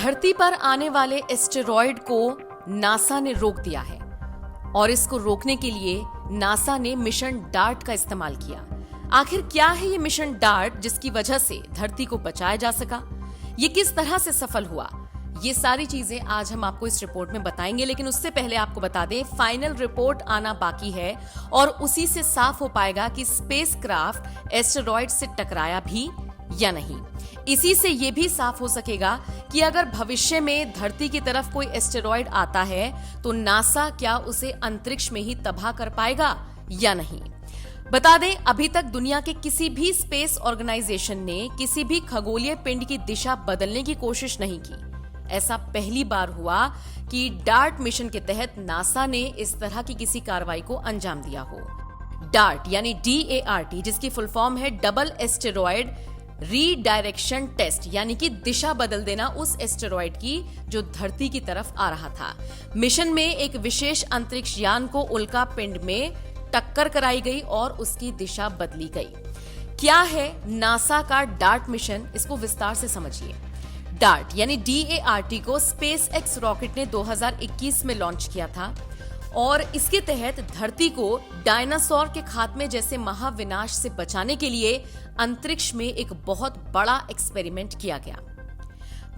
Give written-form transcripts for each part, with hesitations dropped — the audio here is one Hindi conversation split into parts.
धरती पर आने वाले एस्टेरॉयड को नासा ने रोक दिया है और इसको रोकने के लिए नासा ने मिशन डार्ट का इस्तेमाल किया। आखिर क्या है ये मिशन डार्ट जिसकी वजह से धरती को बचाया जा सका? ये किस तरह से सफल हुआ? ये सारी चीजें आज हम आपको इस रिपोर्ट में बताएंगे, लेकिन उससे पहले आपको बता दें फाइनल रिपोर्ट आना बाकी है और उसी से साफ हो पाएगा कि स्पेसक्राफ्ट एस्टेरॉयड से टकराया भी या नहीं। इसी से ये भी साफ हो सकेगा कि अगर भविष्य में धरती की तरफ कोई एस्टेरॉयड आता है तो नासा क्या उसे अंतरिक्ष में ही तबाह कर पाएगा या नहीं। बता दें, अभी तक दुनिया के किसी भी स्पेस ऑर्गेनाइजेशन ने किसी भी खगोलीय पिंड की दिशा बदलने की कोशिश नहीं की। ऐसा पहली बार हुआ कि डार्ट मिशन के तहत नासा ने इस तरह की किसी कार्रवाई को अंजाम दिया हो। डार्ट यानी DART, जिसकी फुल फॉर्म है डबल एस्टेरॉयड रीडायरेक्शन टेस्ट, यानी कि दिशा बदल देना उस एस्टेरॉयड की जो धरती की तरफ आ रहा था। मिशन में एक विशेष अंतरिक्ष यान को उल्का पिंड में टक्कर कराई गई और उसकी दिशा बदली गई। क्या है नासा का डार्ट मिशन, इसको विस्तार से समझिए। डार्ट यानी DART को SpaceX रॉकेट ने 2021 में लॉन्च किया था और इसके तहत धरती को डायनासोर के खात्मे जैसे महाविनाश से बचाने के लिए अंतरिक्ष में एक बहुत बड़ा एक्सपेरिमेंट किया गया।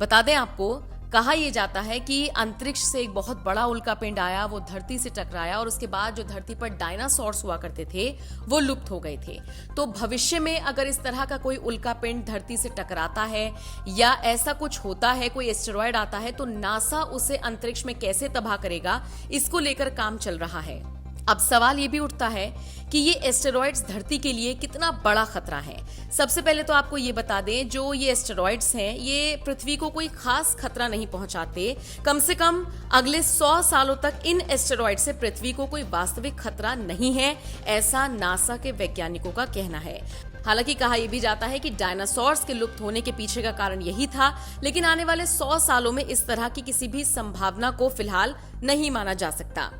बता दें आपको, कहा यह जाता है कि अंतरिक्ष से एक बहुत बड़ा उल्कापिंड आया, वो धरती से टकराया और उसके बाद जो धरती पर डायनासोर्स हुआ करते थे वो लुप्त हो गए थे। तो भविष्य में अगर इस तरह का कोई उल्कापिंड धरती से टकराता है या ऐसा कुछ होता है, कोई एस्टेरॉयड आता है, तो नासा उसे अंतरिक्ष में कैसे तबाह करेगा, इसको लेकर काम चल रहा है। अब सवाल ये भी उठता है कि ये एस्टेरॉयड्स धरती के लिए कितना बड़ा खतरा है। सबसे पहले तो आपको ये बता दें, जो ये एस्टेरॉयड्स हैं ये पृथ्वी को कोई खास खतरा नहीं पहुंचाते। कम से कम अगले 100 सालों तक इन एस्टेरॉयड से पृथ्वी को कोई वास्तविक खतरा नहीं है, ऐसा नासा के वैज्ञानिकों का कहना है। हालांकि कहा यह भी जाता है कि डायनासोर्स के लुप्त होने के पीछे का कारण यही था, लेकिन आने वाले 100 सालों में इस तरह की किसी भी संभावना को फिलहाल नहीं माना जा सकता।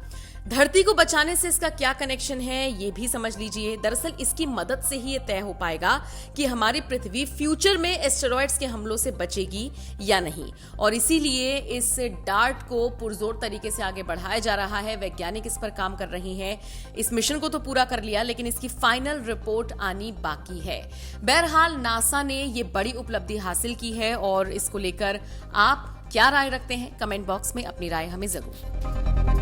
धरती को बचाने से इसका क्या कनेक्शन है, ये भी समझ लीजिए। दरअसल इसकी मदद से ही ये तय हो पाएगा कि हमारी पृथ्वी फ्यूचर में एस्टेरॉयड्स के हमलों से बचेगी या नहीं, और इसीलिए इस डार्ट को पुरजोर तरीके से आगे बढ़ाया जा रहा है। वैज्ञानिक इस पर काम कर रहे हैं। इस मिशन को तो पूरा कर लिया, लेकिन इसकी फाइनल रिपोर्ट आनी बाकी है। बहरहाल नासा ने ये बड़ी उपलब्धि हासिल की है और इसको लेकर आप क्या राय रखते हैं, कमेंट बॉक्स में अपनी राय हमें जरूर